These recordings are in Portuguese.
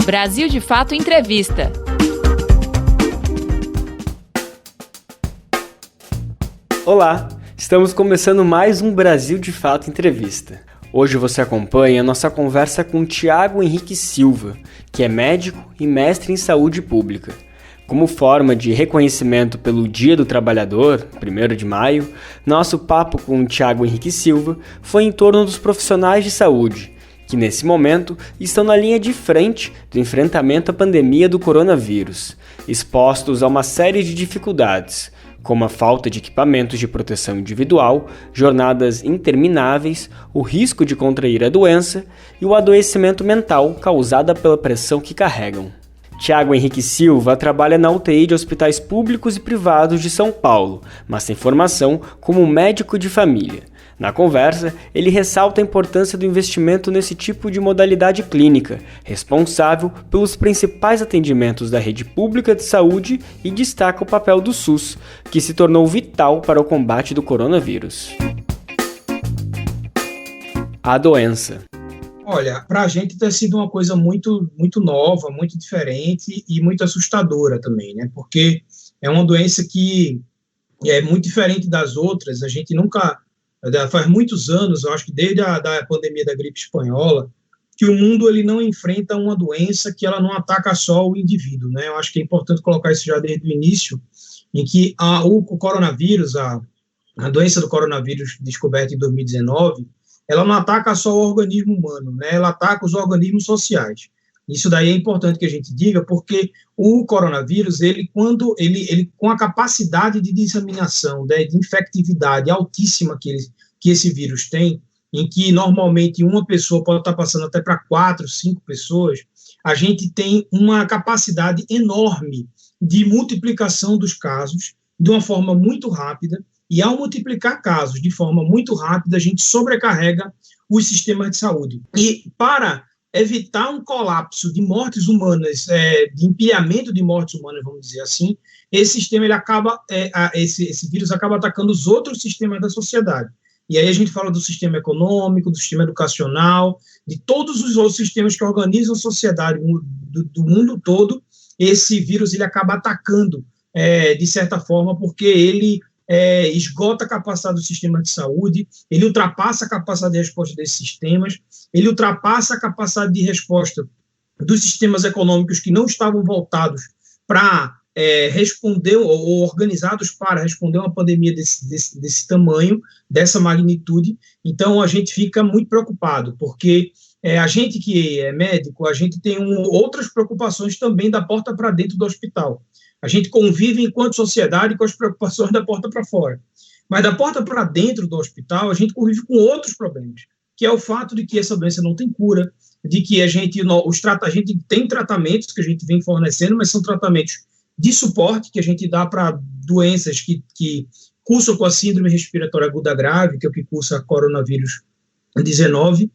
Brasil de Fato Entrevista. Olá, estamos começando mais um Brasil de Fato Entrevista. Hoje você acompanha a nossa conversa com Tiago Henrique Silva, que é médico e mestre em saúde pública. Como forma de reconhecimento pelo Dia do Trabalhador, 1º de maio, nosso papo com o Tiago Henrique Silva foi em torno dos profissionais de saúde, que nesse momento estão na linha de frente do enfrentamento à pandemia do coronavírus, expostos a uma série de dificuldades, como a falta de equipamentos de proteção individual, jornadas intermináveis, o risco de contrair a doença e o adoecimento mental causado pela pressão que carregam. Tiago Henrique Silva trabalha na UTI de hospitais públicos e privados de São Paulo, mas tem formação como médico de família. Na conversa, ele ressalta a importância do investimento nesse tipo de modalidade clínica, responsável pelos principais atendimentos da rede pública de saúde, e destaca o papel do SUS, que se tornou vital para o combate do coronavírus. A doença. Olha, para a gente tem sido uma coisa muito nova, muito diferente e muito assustadora também, né? Porque é uma doença que é muito diferente das outras. A gente nunca, faz muitos anos, eu acho que desde a pandemia da gripe espanhola, que o mundo ele não enfrenta uma doença que ela não ataca só o indivíduo, né? Eu acho que é importante colocar isso já desde o início, em que o coronavírus, a doença do coronavírus descoberta em 2019, ela não ataca só o organismo humano, né? Ela ataca os organismos sociais. Isso daí é importante que a gente diga, porque o coronavírus, quando ele com a capacidade de disseminação, né, de infectividade altíssima que esse vírus tem, em que normalmente uma pessoa pode estar passando até para 4, 5 pessoas, a gente tem uma capacidade enorme de multiplicação dos casos de uma forma muito rápida. E ao multiplicar casos de forma muito rápida, a gente sobrecarrega os sistemas de saúde. E para evitar um colapso de mortes humanas, de empilhamento de mortes humanas, vamos dizer assim, esse sistema esse vírus acaba atacando os outros sistemas da sociedade. E aí a gente fala do sistema econômico, do sistema educacional, de todos os outros sistemas que organizam a sociedade do mundo todo. Esse vírus ele acaba atacando, de certa forma, porque ele esgota a capacidade do sistema de saúde, ele ultrapassa a capacidade de resposta desses sistemas, ele ultrapassa a capacidade de resposta dos sistemas econômicos que não estavam voltados para responder, ou organizados para responder a uma pandemia desse tamanho, dessa magnitude. Então a gente fica muito preocupado, porque a gente que é médico, a gente tem outras preocupações também da porta para dentro do hospital. A gente convive enquanto sociedade com as preocupações da porta para fora. Mas da porta para dentro do hospital, a gente convive com outros problemas, que é o fato de que essa doença não tem cura, de que a gente tem tratamentos que a gente vem fornecendo, mas são tratamentos de suporte que a gente dá para doenças que cursam com a síndrome respiratória aguda grave, que é o que cursa coronavírus 19,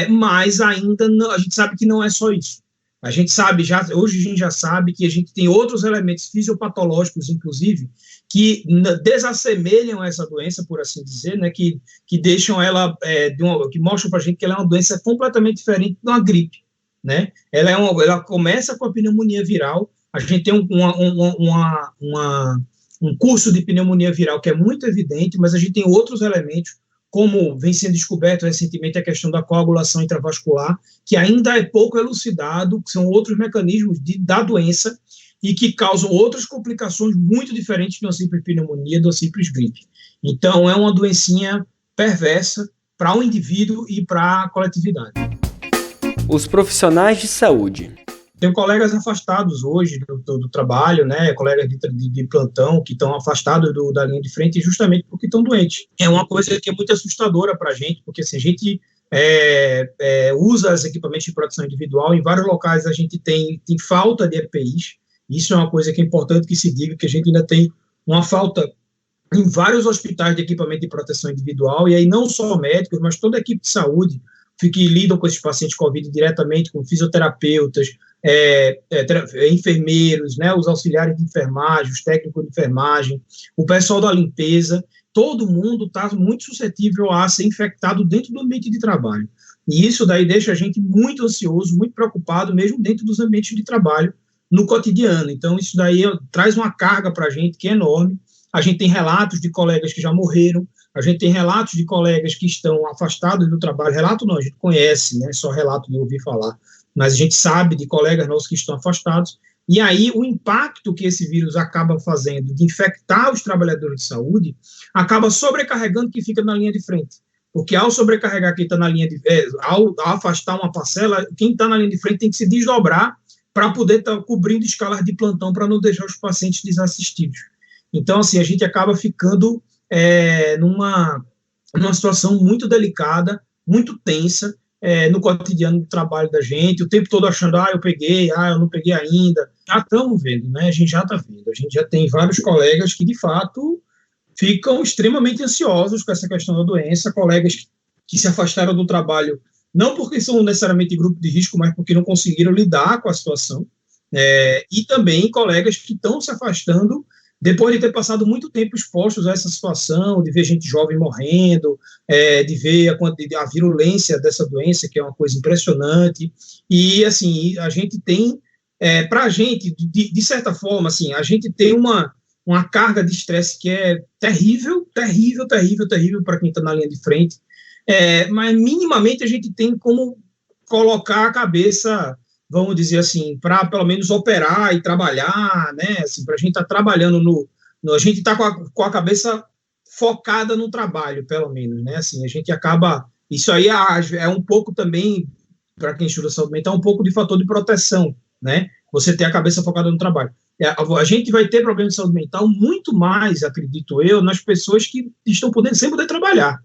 mas ainda não, a gente sabe que não é só isso. A gente sabe, hoje a gente já sabe que a gente tem outros elementos fisiopatológicos, inclusive, que desassemelham essa doença, por assim dizer, né, que deixam ela, que mostram para a gente que ela é uma doença completamente diferente de uma gripe, né? Ela começa com a pneumonia viral. A gente tem um curso de pneumonia viral que é muito evidente, mas a gente tem outros elementos, como vem sendo descoberto recentemente a questão da coagulação intravascular, que ainda é pouco elucidado, que são outros mecanismos da doença e que causam outras complicações muito diferentes de uma simples pneumonia, de uma simples gripe. Então, é uma doencinha perversa para o indivíduo e para a coletividade. Os profissionais de saúde. Tenho colegas afastados hoje do trabalho, né, colegas de plantão que estão afastados da linha de frente justamente porque estão doentes. É uma coisa que é muito assustadora para a gente, porque assim, a gente usa os equipamentos de proteção individual, em vários locais a gente tem falta de EPIs, isso é uma coisa que é importante que se diga, que a gente ainda tem uma falta em vários hospitais de equipamento de proteção individual, e aí não só médicos, mas toda a equipe de saúde que lidam com esses pacientes COVID diretamente, com fisioterapeutas, enfermeiros, né, os auxiliares de enfermagem, os técnicos de enfermagem, o pessoal da limpeza, todo mundo está muito suscetível a ser infectado dentro do ambiente de trabalho. E isso daí deixa a gente muito ansioso, muito preocupado, mesmo dentro dos ambientes de trabalho, no cotidiano. Então, isso daí traz uma carga para a gente que é enorme. A gente tem relatos de colegas que já morreram, a gente tem relatos de colegas que estão afastados do trabalho. Relato não, a gente conhece, né, só relato de ouvir falar, mas a gente sabe de colegas nossos que estão afastados. E aí, o impacto que esse vírus acaba fazendo de infectar os trabalhadores de saúde acaba sobrecarregando quem fica na linha de frente. Porque ao sobrecarregar quem está na linha de ao afastar uma parcela, quem está na linha de frente tem que se desdobrar para poder estar cobrindo escalas de plantão para não deixar os pacientes desassistidos. Então, assim, a gente acaba ficando numa situação muito delicada, muito tensa, no cotidiano do trabalho da gente, o tempo todo achando, eu peguei, eu não peguei ainda. Já estamos vendo, né? A gente já está vendo. A gente já tem vários colegas que, de fato, ficam extremamente ansiosos com essa questão da doença, colegas que se afastaram do trabalho, não porque são necessariamente grupo de risco, mas porque não conseguiram lidar com a situação, e também colegas que estão se afastando depois de ter passado muito tempo expostos a essa situação, de ver gente jovem morrendo, de ver a virulência dessa doença, que é uma coisa impressionante. E, assim, a gente tem, para a gente, de certa forma, assim, a gente tem uma carga de estresse que é terrível para quem está na linha de frente, mas minimamente a gente tem como colocar a cabeça, vamos dizer assim, para pelo menos operar e trabalhar, né, assim, para a gente estar trabalhando a gente está com a cabeça focada no trabalho, pelo menos, né, assim, a gente acaba, isso aí é um pouco também, para quem estuda saúde mental, um pouco de fator de proteção, né, você ter a cabeça focada no trabalho. A gente vai ter problemas de saúde mental muito mais, acredito eu, nas pessoas que estão sem poder trabalhar.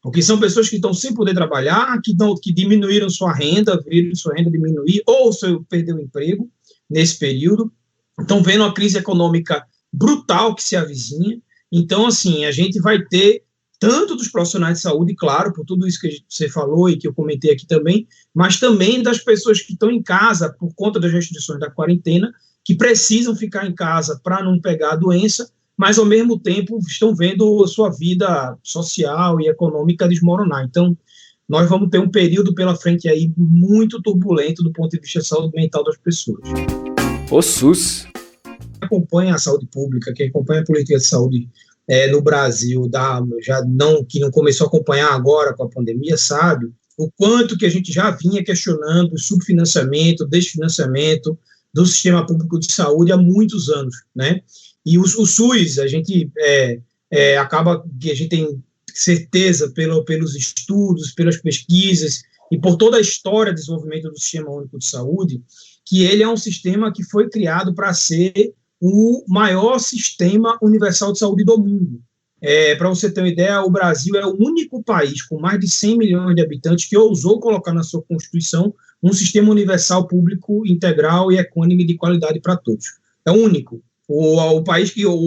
Porque são pessoas que estão sem poder trabalhar, que diminuíram sua renda, viram sua renda diminuir, ou perdeu o emprego nesse período, estão vendo uma crise econômica brutal que se avizinha. Então, assim, a gente vai ter tanto dos profissionais de saúde, claro, por tudo isso que você falou e que eu comentei aqui também, mas também das pessoas que estão em casa por conta das restrições da quarentena, que precisam ficar em casa para não pegar a doença, mas, ao mesmo tempo, estão vendo a sua vida social e econômica desmoronar. Então, nós vamos ter um período pela frente aí muito turbulento do ponto de vista da saúde mental das pessoas. O SUS. Quem acompanha a saúde pública, quem acompanha a política de saúde no Brasil, que não começou a acompanhar agora com a pandemia, sabe o quanto que a gente já vinha questionando o subfinanciamento, desfinanciamento do sistema público de saúde há muitos anos, né? E o SUS, a gente acaba que a gente tem certeza pelos estudos, pelas pesquisas e por toda a história de desenvolvimento do Sistema Único de Saúde, que ele é um sistema que foi criado para ser o maior sistema universal de saúde do mundo. Para você ter uma ideia, o Brasil é o único país com mais de 100 milhões de habitantes que ousou colocar na sua Constituição um sistema universal público, integral e equânime de qualidade para todos. É o único. O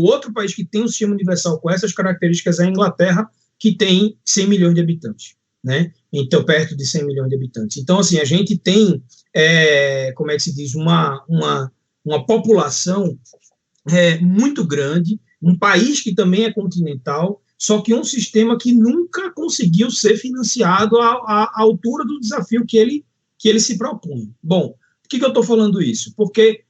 outro país que tem um sistema universal com essas características é a Inglaterra, que tem 100 milhões de habitantes, né? Então, perto de 100 milhões de habitantes. Então, assim, a gente tem, como é que se diz, uma população muito grande, um país que também é continental, só que um sistema que nunca conseguiu ser financiado à altura do desafio que ele se propõe. Bom, por que eu estou falando isso? Porque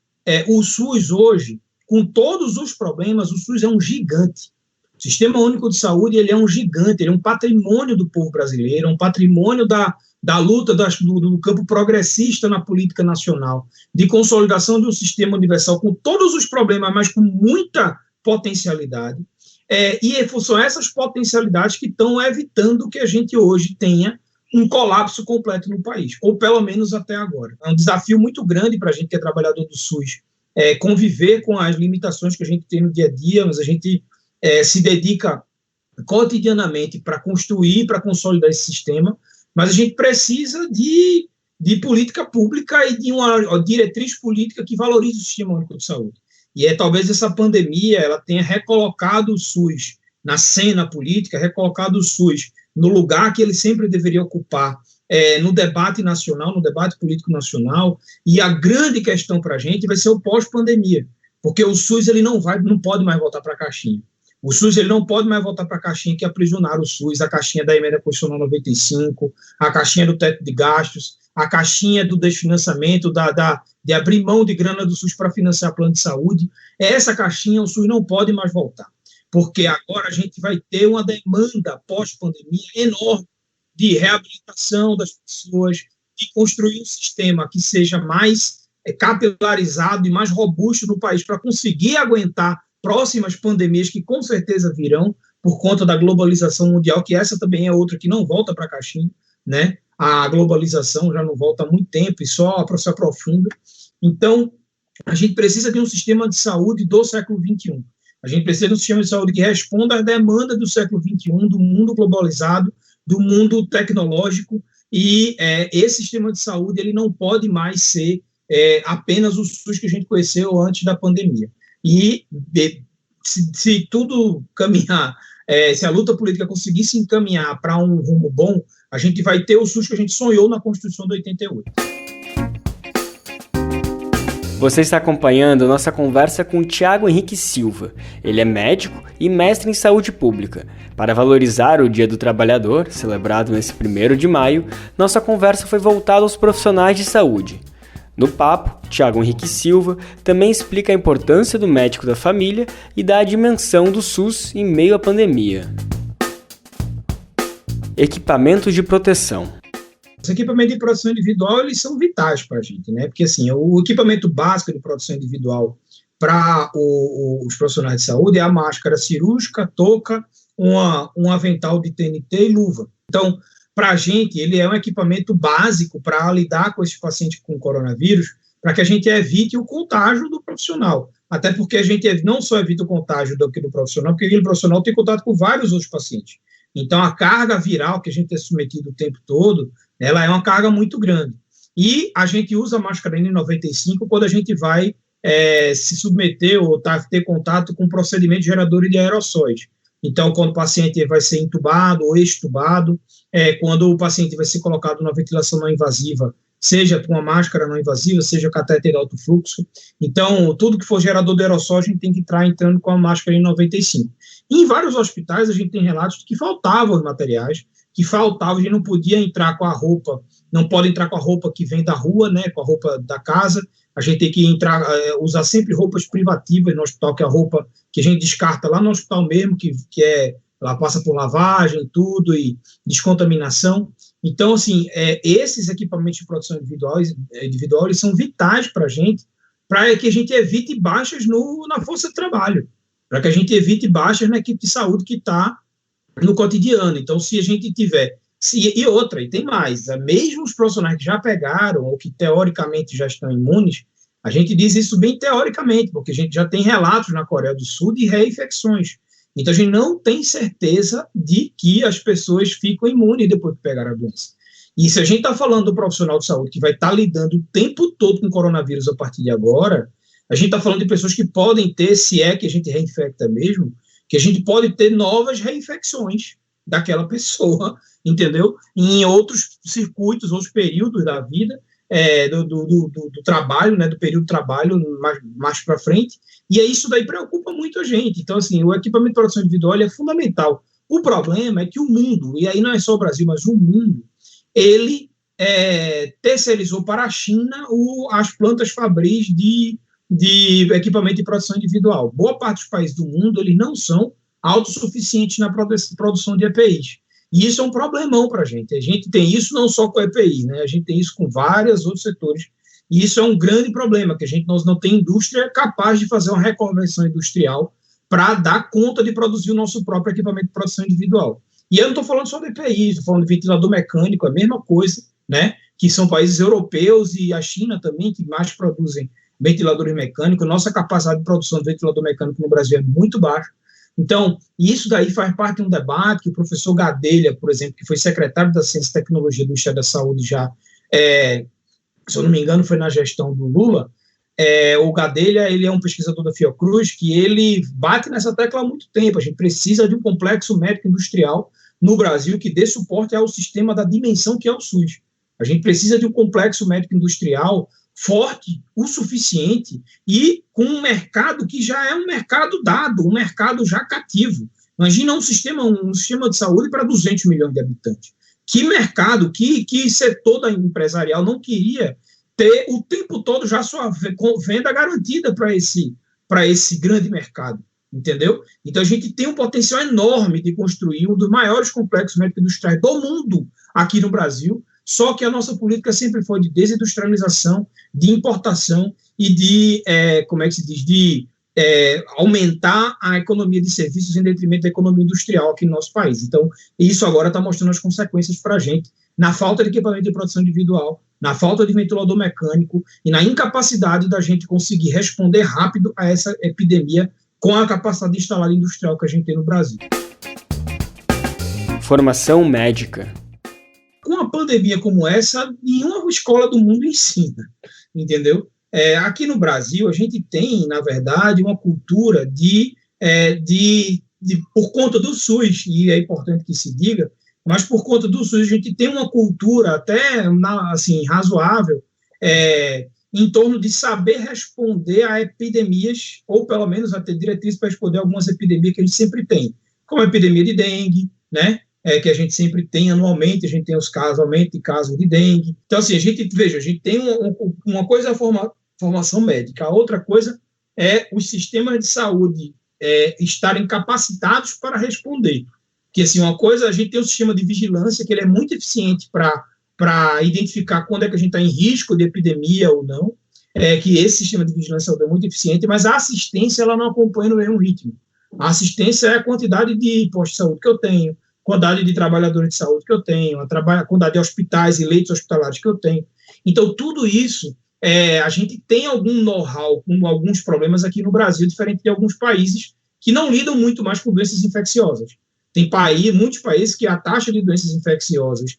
o SUS hoje, com todos os problemas, o SUS é um gigante. O Sistema Único de Saúde, ele é um gigante, ele é um patrimônio do povo brasileiro, é um patrimônio da luta do campo progressista na política nacional, de consolidação de um sistema universal com todos os problemas, mas com muita potencialidade. E são essas potencialidades que estão evitando que a gente hoje tenha um colapso completo no país, ou pelo menos até agora. É um desafio muito grande para a gente que é trabalhador do SUS, conviver com as limitações que a gente tem no dia a dia, mas a gente se dedica cotidianamente para construir, para consolidar esse sistema, mas a gente precisa de política pública e de uma diretriz política que valorize o Sistema Único de Saúde. E talvez essa pandemia ela tenha recolocado o SUS na cena política, recolocado o SUS no lugar que ele sempre deveria ocupar, no debate nacional, no debate político nacional, e a grande questão para a gente vai ser o pós-pandemia, porque o SUS ele não pode mais voltar para a caixinha. O SUS ele não pode mais voltar para a caixinha que aprisionaram o SUS, a caixinha da emenda constitucional 95, a caixinha do teto de gastos, a caixinha do desfinanciamento, de abrir mão de grana do SUS para financiar plano de saúde. Essa caixinha o SUS não pode mais voltar, porque agora a gente vai ter uma demanda pós-pandemia enorme de reabilitação das pessoas, de construir um sistema que seja mais capilarizado e mais robusto no país para conseguir aguentar próximas pandemias que com certeza virão por conta da globalização mundial, que essa também é outra que não volta para a caixinha, né? A globalização já não volta há muito tempo e só se aprofunda. Então, a gente precisa de um sistema de saúde do século XXI. A gente precisa de um sistema de saúde que responda às demandas do século XXI, do mundo globalizado, do mundo tecnológico, e esse sistema de saúde ele não pode mais ser apenas o SUS que a gente conheceu antes da pandemia. E se tudo caminhar, se a luta política conseguir se encaminhar para um rumo bom, a gente vai ter o SUS que a gente sonhou na Constituição de 88. Você está acompanhando nossa conversa com Tiago Henrique Silva. Ele é médico e mestre em saúde pública. Para valorizar o Dia do Trabalhador, celebrado nesse 1º de maio, nossa conversa foi voltada aos profissionais de saúde. No papo, Tiago Henrique Silva também explica a importância do médico da família e da dimensão do SUS em meio à pandemia. Equipamentos de proteção. Os equipamentos de proteção individual, eles são vitais para a gente, né? Porque, assim, o equipamento básico de proteção individual para os profissionais de saúde é a máscara cirúrgica, touca, um avental de TNT e luva. Então, para a gente, ele é um equipamento básico para lidar com esses pacientes com coronavírus, para que a gente evite o contágio do profissional. Até porque a gente não só evita o contágio do profissional, porque aquele profissional tem contato com vários outros pacientes. Então, a carga viral que a gente é submetido o tempo todo, ela é uma carga muito grande. E a gente usa a máscara N95 quando a gente vai se submeter ou ter contato com procedimentos geradores de aerossóis. Então, quando o paciente vai ser intubado ou extubado, quando o paciente vai ser colocado na ventilação não invasiva, seja com uma máscara não invasiva, seja catéter de alto fluxo. Então, tudo que for gerador de aerossol, a gente tem que estar entrando com a máscara N95. E em vários hospitais, a gente tem relatos de que faltavam os materiais, a gente não podia entrar com a roupa, não pode entrar com a roupa que vem da rua, né, com a roupa da casa, a gente tem que usar sempre roupas privativas no hospital, que é a roupa que a gente descarta lá no hospital mesmo, que ela passa por lavagem, tudo, e descontaminação. Então, assim, esses equipamentos de proteção individual eles são vitais para que a gente evite baixas na força de trabalho, para que a gente evite baixas na equipe de saúde que está no cotidiano. Então, se a gente tiver... E tem mais, mesmo os profissionais que já pegaram ou que teoricamente já estão imunes, a gente diz isso bem teoricamente, porque a gente já tem relatos na Coreia do Sul de reinfecções. Então, a gente não tem certeza de que as pessoas ficam imunes depois que pegaram a doença. E se a gente está falando do profissional de saúde que vai estar lidando o tempo todo com coronavírus a partir de agora, a gente está falando de pessoas que podem ter, se é que a gente reinfecta mesmo, que a gente pode ter novas reinfecções daquela pessoa, entendeu? Em outros circuitos, outros períodos da vida, do trabalho, né, do período de trabalho mais para frente, e isso daí preocupa muito a gente. Então, assim, o equipamento de proteção individual é fundamental. O problema é que o mundo, e aí não é só o Brasil, mas o mundo, ele terceirizou para a China as plantas fabris de equipamento de proteção individual. Boa parte dos países do mundo, eles não são autossuficientes na produção de EPIs. E isso é um problemão para a gente. A gente tem isso não só com a EPI, né? A gente tem isso com vários outros setores. E isso é um grande problema, que a gente não tem indústria capaz de fazer uma reconversão industrial para dar conta de produzir o nosso próprio equipamento de proteção individual. E eu não estou falando só de EPI, estou falando de ventilador mecânico, a mesma coisa, né? Que são países europeus e a China também, que mais produzem ventiladores mecânicos. Nossa capacidade de produção de ventilador mecânico no Brasil é muito baixa. Então, isso daí faz parte de um debate que o professor Gadelha, por exemplo, que foi secretário da Ciência e Tecnologia do Ministério da Saúde já, se eu não me engano, foi na gestão do Lula. O Gadelha, ele é um pesquisador da Fiocruz, que ele bate nessa tecla há muito tempo. A gente precisa de um complexo médico industrial no Brasil que dê suporte ao sistema da dimensão que é o SUS. A gente precisa de um complexo médico industrial forte o suficiente e com um mercado que já é um mercado dado, um mercado já cativo. Imagina um sistema de saúde para 200 milhões de habitantes. Que mercado, que setor empresarial não queria ter o tempo todo já sua venda garantida para esse grande mercado, entendeu? Então, a gente tem um potencial enorme de construir um dos maiores complexos médico-industriais do mundo aqui no Brasil, só que a nossa política sempre foi de desindustrialização, de importação e de, aumentar a economia de serviços em detrimento da economia industrial aqui no nosso país. Então, isso agora está mostrando as consequências para a gente, na falta de equipamento de produção individual, na falta de ventilador mecânico e na incapacidade da gente conseguir responder rápido a essa epidemia com a capacidade instalada industrial que a gente tem no Brasil. Formação médica. Com uma pandemia como essa, nenhuma escola do mundo ensina, entendeu? Aqui no Brasil, a gente tem, na verdade, uma cultura por conta do SUS, e é importante que se diga, mas por conta do SUS, a gente tem uma cultura até assim, razoável em torno de saber responder a epidemias, ou pelo menos a ter diretrizes para responder a algumas epidemias que a gente sempre tem, como a epidemia de dengue, né? Que a gente sempre tem anualmente, a gente tem aumento de casos de dengue. Então, assim, a gente tem uma coisa a formação médica, a outra coisa é os sistemas de saúde estarem capacitados para responder. Que, assim, uma coisa, a gente tem um sistema de vigilância que ele é muito eficiente para identificar quando é que a gente está em risco de epidemia ou não, que esse sistema de vigilância é muito eficiente, mas a assistência ela não acompanha no mesmo ritmo. A assistência é a quantidade de postos de saúde que eu tenho, quantidade de trabalhadores de saúde que eu tenho, a quantidade de hospitais e leitos hospitalares que eu tenho. Então, tudo isso, a gente tem algum know-how com alguns problemas aqui no Brasil, diferente de alguns países que não lidam muito mais com doenças infecciosas. Tem muitos países que a taxa de doenças infecciosas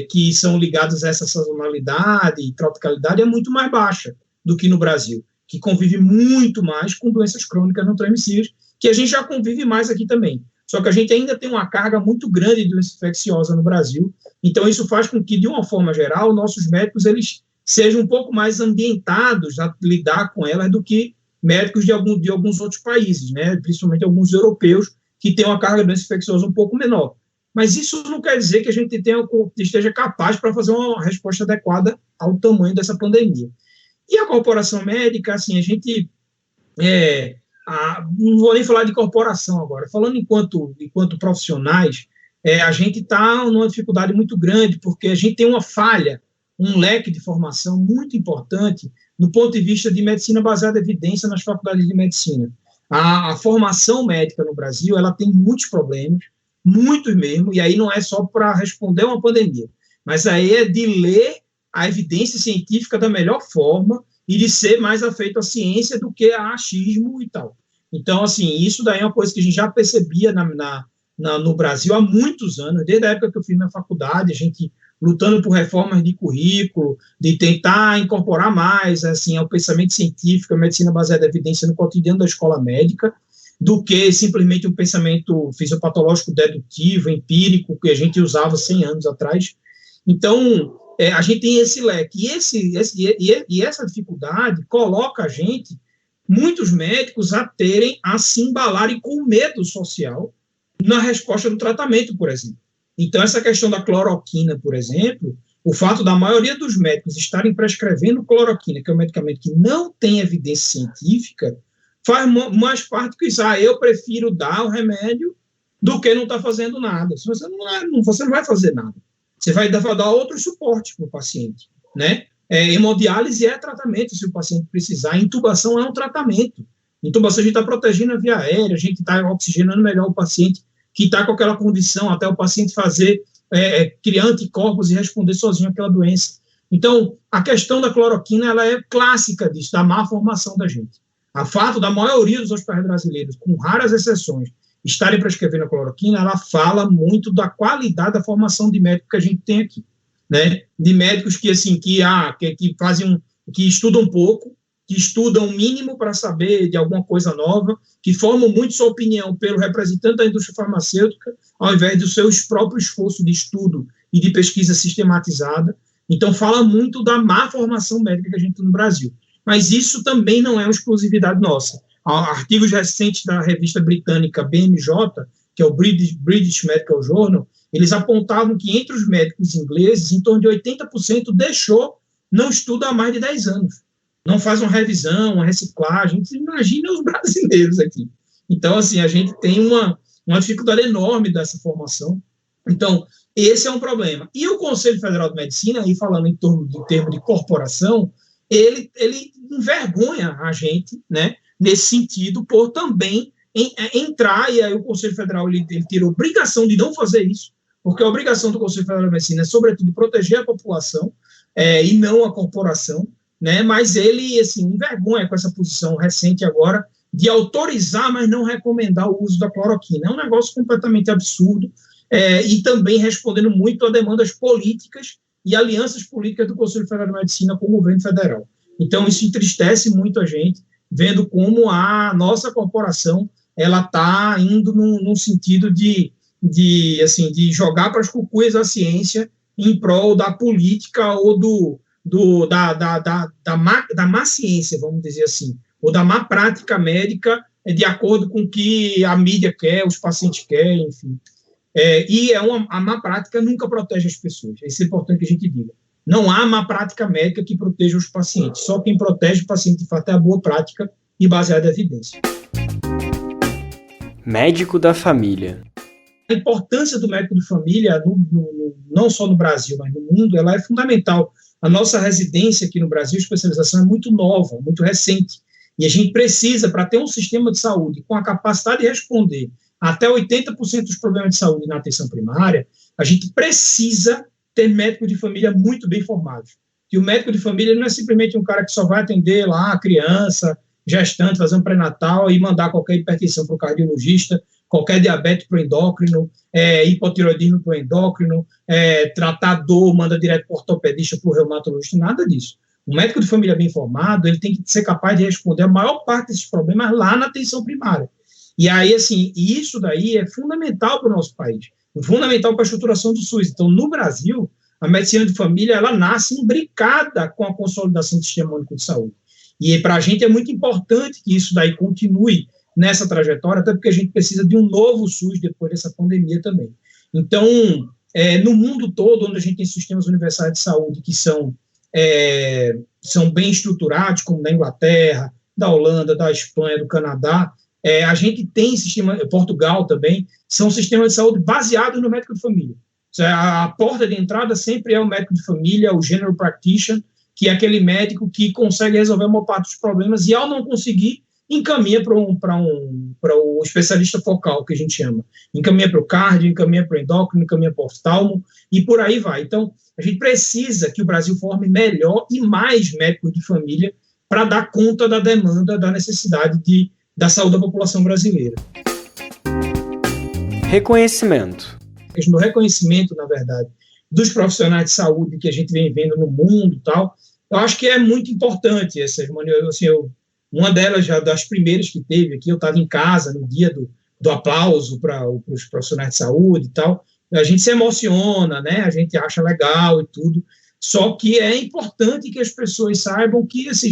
que são ligadas a essa sazonalidade e tropicalidade é muito mais baixa do que no Brasil, que convive muito mais com doenças crônicas não transmissíveis, que a gente já convive mais aqui também. Só que a gente ainda tem uma carga muito grande de doença infecciosa no Brasil, então isso faz com que, de uma forma geral, nossos médicos eles sejam um pouco mais ambientados a lidar com elas do que médicos de alguns outros países, né? Principalmente alguns europeus, que têm uma carga de doença infecciosa um pouco menor. Mas isso não quer dizer que a gente esteja capaz para fazer uma resposta adequada ao tamanho dessa pandemia. E a corporação médica, assim, a gente... não vou nem falar de corporação agora, falando enquanto profissionais, a gente está numa dificuldade muito grande, porque a gente tem uma falha, um leque de formação muito importante do ponto de vista de medicina baseada em evidência nas faculdades de medicina. A formação médica no Brasil, ela tem muitos problemas, muitos mesmo, e aí não é só para responder uma pandemia, mas aí é de ler a evidência científica da melhor forma e de ser mais afeito à ciência do que a achismo e tal. Então, assim, isso daí é uma coisa que a gente já percebia no Brasil há muitos anos, desde a época que eu fiz minha faculdade, a gente lutando por reformas de currículo, de tentar incorporar mais assim, ao pensamento científico, a medicina baseada em evidência no cotidiano da escola médica, do que simplesmente um pensamento fisiopatológico dedutivo, empírico, que a gente usava 100 anos atrás. Então, a gente tem esse leque, e essa dificuldade coloca a gente, muitos médicos, a se embalarem com medo social na resposta do tratamento, por exemplo. Então, essa questão da cloroquina, por exemplo, o fato da maioria dos médicos estarem prescrevendo cloroquina, que é um medicamento que não tem evidência científica, faz mais parte que isso. Eu prefiro dar o remédio do que não estar fazendo nada. Você não vai fazer nada. Você vai dar outro suporte para o paciente, né? Hemodiálise é tratamento, se o paciente precisar. Intubação é um tratamento. Intubação a gente está protegendo a via aérea, a gente está oxigenando melhor o paciente que está com aquela condição, até o paciente criar anticorpos e responder sozinho àquela doença. Então, a questão da cloroquina, ela é clássica disso, da má formação da gente. O fato da maioria dos hospitais brasileiros, com raras exceções, estarem prescrevendo a cloroquina, ela fala muito da qualidade da formação de médico que a gente tem aqui, né? De médicos que estudam pouco, que estudam o mínimo para saber de alguma coisa nova, que formam muito sua opinião pelo representante da indústria farmacêutica, ao invés do seu próprio esforço de estudo e de pesquisa sistematizada. Então, fala muito da má formação médica que a gente tem no Brasil. Mas isso também não é uma exclusividade nossa. Artigos recentes da revista britânica BMJ, que é o British Medical Journal, eles apontavam que entre os médicos ingleses, em torno de 80% não estuda há mais de 10 anos. Não faz uma revisão, uma reciclagem. Você imagina os brasileiros aqui. Então, assim, a gente tem uma dificuldade enorme dessa formação. Então, esse é um problema. E o Conselho Federal de Medicina, aí falando em termos de corporação, ele envergonha a gente, né, nesse sentido, por também entrar, e aí o Conselho Federal ele ter obrigação de não fazer isso, porque a obrigação do Conselho Federal de Medicina é, sobretudo, proteger a população e não a corporação, né, mas ele, assim, envergonha com essa posição recente agora de autorizar, mas não recomendar o uso da cloroquina. É um negócio completamente absurdo, e também respondendo muito a demandas políticas e alianças políticas do Conselho Federal de Medicina com o governo federal. Então, isso entristece muito a gente, vendo como a nossa corporação ela está indo num sentido de jogar para as cucuias a ciência em prol da política ou da má ciência, vamos dizer assim, ou da má prática médica, de acordo com o que a mídia quer, os pacientes querem, enfim. A má prática nunca protege as pessoas. Isso é importante que a gente diga. Não há má prática médica que proteja os pacientes. Só quem protege o paciente, de fato, é a boa prática e baseada em evidência. Médico da família. A importância do médico de família, não só no Brasil, mas no mundo, ela é fundamental. A nossa residência aqui no Brasil, a especialização é muito nova, muito recente. E a gente precisa, para ter um sistema de saúde com a capacidade de responder até 80% dos problemas de saúde na atenção primária, a gente precisa ter médico de família muito bem formados. E o médico de família não é simplesmente um cara que só vai atender lá a criança, gestante, fazer um pré-natal e mandar qualquer hipertensão para o cardiologista, qualquer diabetes para o endócrino, hipotiroidismo para o endócrino, tratar dor, manda direto para o ortopedista, para o reumatologista, nada disso. O médico de família bem formado, ele tem que ser capaz de responder a maior parte desses problemas lá na atenção primária. E aí, assim, isso daí é fundamental para o nosso país, fundamental para a estruturação do SUS. Então, no Brasil, a medicina de família, ela nasce imbricada com a consolidação do Sistema Único de Saúde. E para a gente é muito importante que isso daí continue nessa trajetória, até porque a gente precisa de um novo SUS depois dessa pandemia também. Então, no mundo todo, onde a gente tem sistemas universais de saúde que são bem estruturados, como na Inglaterra, da Holanda, da Espanha, do Canadá, a gente tem Portugal também, são sistemas de saúde baseados no médico de família. A porta de entrada sempre é o médico de família, o general practitioner, que é aquele médico que consegue resolver uma parte dos problemas e, ao não conseguir, encaminha para o especialista focal, que a gente chama. Encaminha para o cardio, encaminha para o endócrino, encaminha para o oftalmo, e por aí vai. Então, a gente precisa que o Brasil forme melhor e mais médicos de família para dar conta da demanda, da necessidade da saúde da população brasileira. Reconhecimento. A questão do reconhecimento, na verdade, dos profissionais de saúde que a gente vem vendo no mundo e tal, eu acho que é muito importante essas maneiras. Assim, uma delas, já das primeiras que teve aqui, eu estava em casa no dia do aplauso para os profissionais de saúde e tal, a gente se emociona, né? A gente acha legal e tudo, só que é importante que as pessoas saibam que assim, a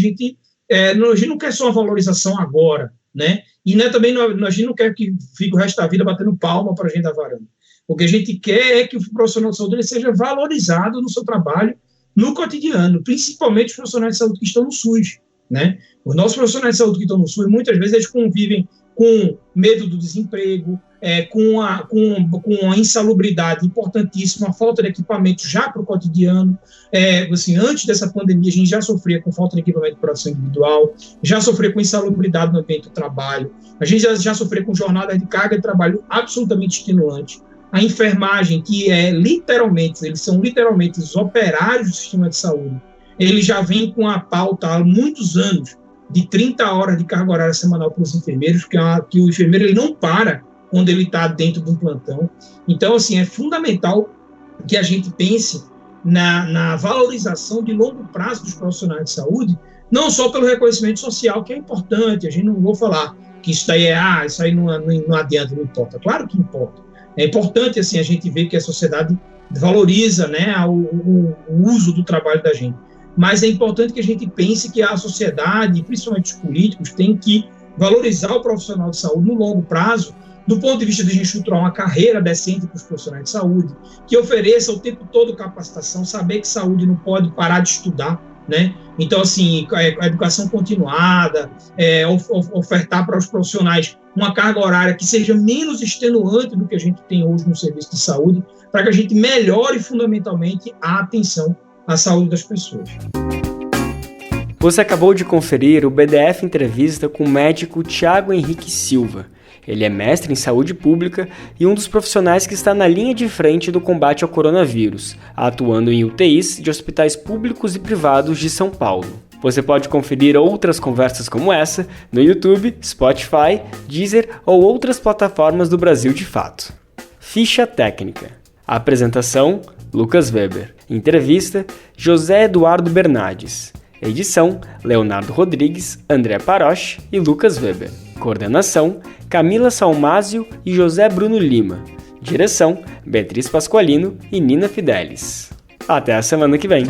gente não quer só uma valorização agora, né? E também a gente não quer que fique o resto da vida batendo palma para a gente da varanda. O que a gente quer é que o profissional de saúde ele seja valorizado no seu trabalho, no cotidiano, principalmente os profissionais de saúde que estão no SUS, né? Os nossos profissionais de saúde que estão no SUS, muitas vezes eles convivem com medo do desemprego, com a insalubridade importantíssima, a falta de equipamento já para o cotidiano. Assim, antes dessa pandemia, a gente já sofria com falta de equipamento de proteção individual, já sofria com insalubridade no ambiente do trabalho, a gente já sofria com jornadas de carga de trabalho absolutamente extenuantes. A enfermagem, que eles são literalmente os operários do sistema de saúde, ele já vem com a pauta há muitos anos de 30 horas de carga horária semanal para os enfermeiros, que o enfermeiro ele não para quando ele está dentro de um plantão. Então, assim, é fundamental que a gente pense na valorização de longo prazo dos profissionais de saúde, não só pelo reconhecimento social, que é importante, a gente não vou falar que isso daí isso aí não adianta, não importa. Claro que importa. É importante, assim, a gente ver que a sociedade valoriza, né, o uso do trabalho da gente. Mas é importante que a gente pense que a sociedade, principalmente os políticos, tem que valorizar o profissional de saúde no longo prazo, do ponto de vista de a gente estruturar uma carreira decente para os profissionais de saúde, que ofereça o tempo todo capacitação, saber que saúde não pode parar de estudar, né? Então, assim, a educação continuada, ofertar para os profissionais uma carga horária que seja menos extenuante do que a gente tem hoje no serviço de saúde, para que a gente melhore fundamentalmente a atenção à saúde das pessoas. Você acabou de conferir o BDF Entrevista com o médico Tiago Henrique Silva. Ele é mestre em saúde pública e um dos profissionais que está na linha de frente do combate ao coronavírus, atuando em UTIs de hospitais públicos e privados de São Paulo. Você pode conferir outras conversas como essa no YouTube, Spotify, Deezer ou outras plataformas do Brasil de Fato. Ficha técnica. Apresentação, Lucas Weber. Entrevista, José Eduardo Bernardes. Edição, Leonardo Rodrigues, André Paroche e Lucas Weber. Coordenação, Camila Salmásio e José Bruno Lima. Direção, Beatriz Pasqualino e Nina Fidelis. Até a semana que vem.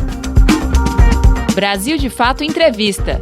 Brasil de Fato Entrevista.